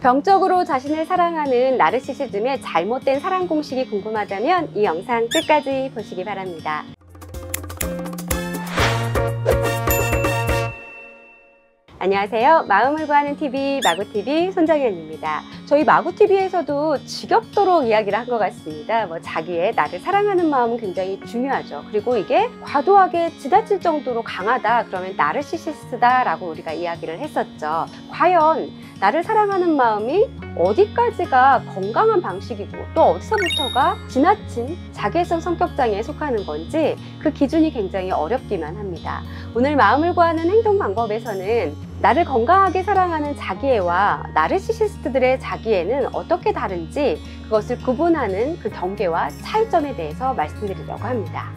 병적으로 자신을 사랑하는 나르시시즘의 잘못된 사랑 공식이 궁금하다면 이 영상 끝까지 보시기 바랍니다. 안녕하세요. 마음을 구하는 TV 마구TV 손정연입니다. 저희 마구TV에서도 지겹도록 이야기를 한 것 같습니다. 자기의 나를 사랑하는 마음은 굉장히 중요하죠. 그리고 이게 과도하게 지나칠 정도로 강하다 그러면 나르시시스트다 라고 우리가 이야기를 했었죠. 과연 나를 사랑하는 마음이 어디까지가 건강한 방식이고 또 어디서부터가 지나친 자기애성 성격장애에 속하는 건지 그 기준이 굉장히 어렵기만 합니다. 오늘 마음을 구하는 행동 방법에서는 나를 건강하게 사랑하는 자기애와 나르시시스트들의 자기애는 어떻게 다른지 그것을 구분하는 그 경계와 차이점에 대해서 말씀드리려고 합니다.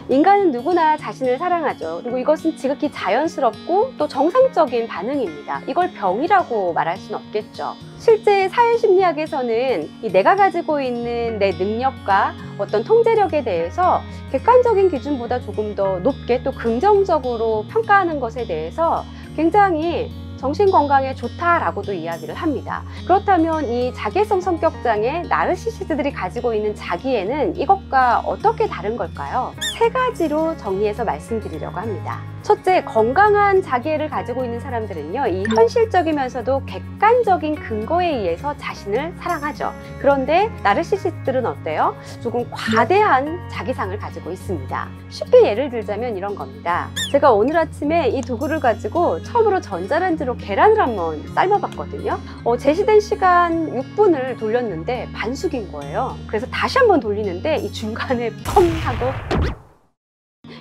인간은 누구나 자신을 사랑하죠. 그리고 이것은 지극히 자연스럽고 또 정상적인 반응입니다. 이걸 병이라고 말할 수는 없겠죠. 실제 사회심리학에서는 내가 가지고 있는 내 능력과 어떤 통제력에 대해서 객관적인 기준보다 조금 더 높게 또 긍정적으로 평가하는 것에 대해서 굉장히 정신건강에 좋다라고도 이야기를 합니다. 그렇다면 이 자기애성 성격장애 나르시시스트들이 가지고 있는 자기애는 이것과 어떻게 다른 걸까요? 세 가지로 정리해서 말씀드리려고 합니다. 첫째, 건강한 자기애를 가지고 있는 사람들은요, 이 현실적이면서도 객관적인 근거에 의해서 자신을 사랑하죠. 그런데 나르시시스트들은 어때요? 조금 과대한 자기상을 가지고 있습니다. 쉽게 예를 들자면 이런 겁니다. 제가 오늘 아침에 이 도구를 가지고 처음으로 전자레인지로 계란을 한번 삶아봤거든요. 제시된 시간 6분을 돌렸는데 반숙인 거예요. 그래서 다시 한번 돌리는데 이 중간에 펑 하고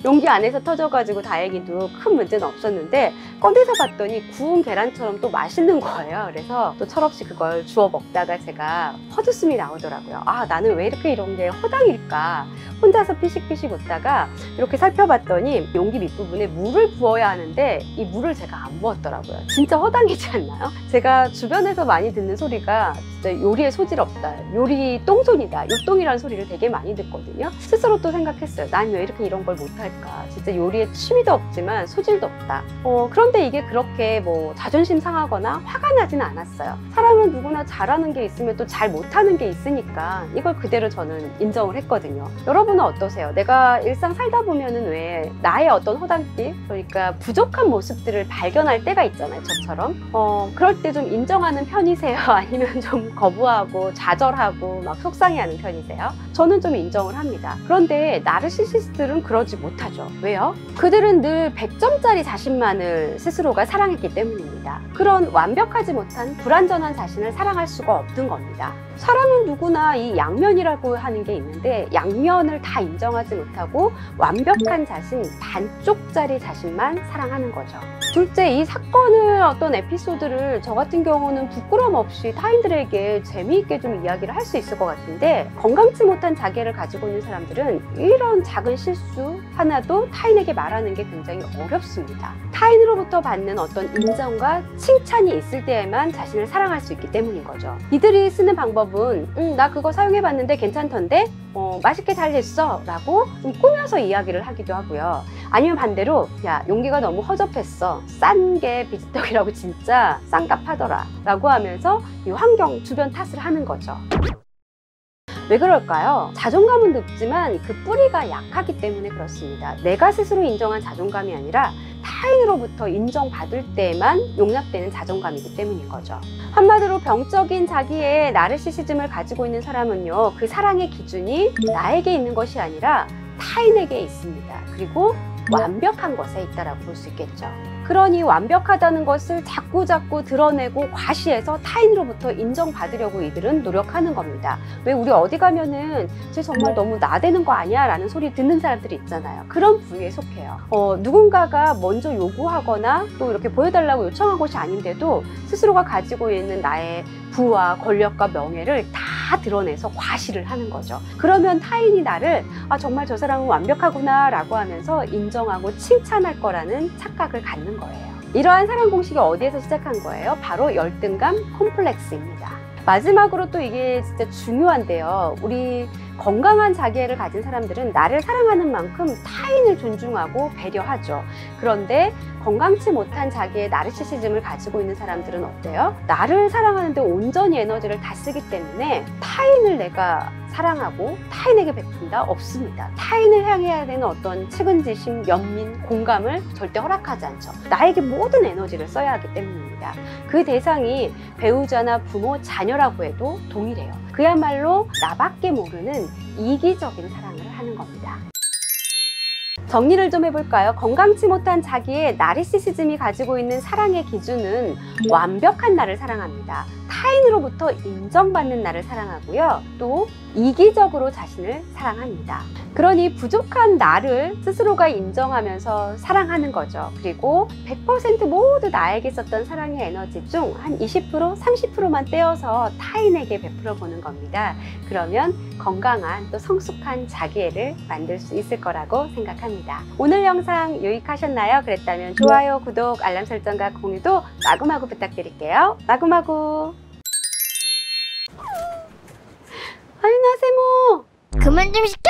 용기 안에서 터져가지고 다행히도 큰 문제는 없었는데 꺼내서 봤더니 구운 계란처럼 또 맛있는 거예요. 그래서 또 철없이 그걸 주워 먹다가 제가 헛웃음이 나오더라고요. 아, 나는 왜 이렇게 이런 게 허당일까? 혼자서 피식피식 웃다가 이렇게 살펴봤더니 용기 밑부분에 물을 부어야 하는데 이 물을 제가 안 부었더라고요. 진짜 허당이지 않나요? 제가 주변에서 많이 듣는 소리가 진짜 요리에 소질 없다, 요리 똥손이다, 요똥이라는 소리를 되게 많이 듣거든요. 스스로 또 생각했어요. 난 왜 이렇게 이런 걸 못할까? 진짜 요리에 취미도 없지만 소질도 없다. 그런데 이게 그렇게 자존심 상하거나 화가 나지는 않았어요. 사람은 누구나 잘하는 게 있으면 또 잘 못하는 게 있으니까 이걸 그대로 저는 인정을 했거든요. 여러분은 어떠세요? 내가 일상 살다 보면은 왜 나의 어떤 허당끼, 그러니까 부족한 모습들을 발견할 때가 있잖아요. 저처럼. 그럴 때 좀 인정하는 편이세요? 아니면 좀 거부하고 좌절하고 막 속상해하는 편이세요? 저는 좀 인정을 합니다. 그런데 나르시시스트들은 그러지 못하죠. 왜요? 그들은 늘 100점짜리 자신만을 스스로가 사랑했기 때문입니다. 그런 완벽하지 못한 불완전한 자신을 사랑할 수가 없는 겁니다. 사람은 누구나 이 양면이라고 하는 게 있는데 양면을 다 인정하지 못하고 완벽한 자신, 반쪽짜리 자신만 사랑하는 거죠. 둘째, 이 사건을 어떤 에피소드를 저 같은 경우는 부끄럼 없이 타인들에게 재미있게 좀 이야기를 할 수 있을 것 같은데 건강치 못한 자기애를 가지고 있는 사람들은 이런 작은 실수 하나도 타인에게 말하는 게 굉장히 어렵습니다. 타인으로부터 받는 어떤 인정과 칭찬이 있을 때에만 자신을 사랑할 수 있기 때문인 거죠. 이들이 쓰는 방법은 나 그거 사용해봤는데 괜찮던데? 맛있게 잘 됐어 라고 좀 꾸며서 이야기를 하기도 하고요. 아니면 반대로 야, 용기가 너무 허접했어, 싼 게 비지떡이라고 진짜 싼값 하더라 라고 하면서 이 환경 주변 탓을 하는 거죠. 왜 그럴까요? 자존감은 높지만 그 뿌리가 약하기 때문에 그렇습니다. 내가 스스로 인정한 자존감이 아니라 타인으로부터 인정받을 때만 용납되는 자존감이기 때문인 거죠. 한마디로 병적인 자기의 나르시시즘을 가지고 있는 사람은요, 그 사랑의 기준이 나에게 있는 것이 아니라 타인에게 있습니다. 그리고 완벽한 것에 있다라고 볼 수 있겠죠. 그러니 완벽하다는 것을 자꾸 드러내고 과시해서 타인으로부터 인정받으려고 이들은 노력하는 겁니다. 왜 우리 어디 가면은 쟤 정말 너무 나대는 거 아니야? 라는 소리 듣는 사람들이 있잖아요. 그런 부류에 속해요. 누군가가 먼저 요구하거나 또 이렇게 보여달라고 요청한 것이 아닌데도 스스로가 가지고 있는 나의 부와 권력과 명예를 다 드러내서 과시를 하는 거죠. 그러면 타인이 나를 정말 저 사람은 완벽하구나 라고 하면서 인정하고 칭찬할 거라는 착각을 갖는 거예요. 이러한 사랑 공식이 어디에서 시작한 거예요? 바로 열등감 콤플렉스입니다. 마지막으로 또 이게 진짜 중요한데요. 우리 건강한 자기애를 가진 사람들은 나를 사랑하는 만큼 타인을 존중하고 배려하죠. 그런데 건강치 못한 자기의 나르시시즘을 가지고 있는 사람들은 어때요? 나를 사랑하는데 온전히 에너지를 다 쓰기 때문에 타인을 내가 사랑하고 타인에게 베푼다? 없습니다. 타인을 향해야 되는 어떤 측은지심, 연민, 공감을 절대 허락하지 않죠. 나에게 모든 에너지를 써야 하기 때문입니다. 그 대상이 배우자나 부모, 자녀라고 해도 동일해요. 그야말로 나밖에 모르는 이기적인 사랑을 하는 겁니다. 정리를 좀 해볼까요? 건강치 못한 자기의 나르시시즘이 가지고 있는 사랑의 기준은 완벽한 나를 사랑합니다. 타인으로부터 인정받는 나를 사랑하고요. 또 이기적으로 자신을 사랑합니다. 그러니 부족한 나를 스스로가 인정하면서 사랑하는 거죠. 그리고 100% 모두 나에게 썼던 사랑의 에너지 중 한 20%, 30%만 떼어서 타인에게 베풀어 보는 겁니다. 그러면 건강한 또 성숙한 자기애를 만들 수 있을 거라고 생각합니다. 오늘 영상 유익하셨나요? 그랬다면 좋아요, 구독, 알람 설정과 공유도 마구마구 부탁드릴게요. 마구마구. 아유, 나세모. 그만 좀 시켜.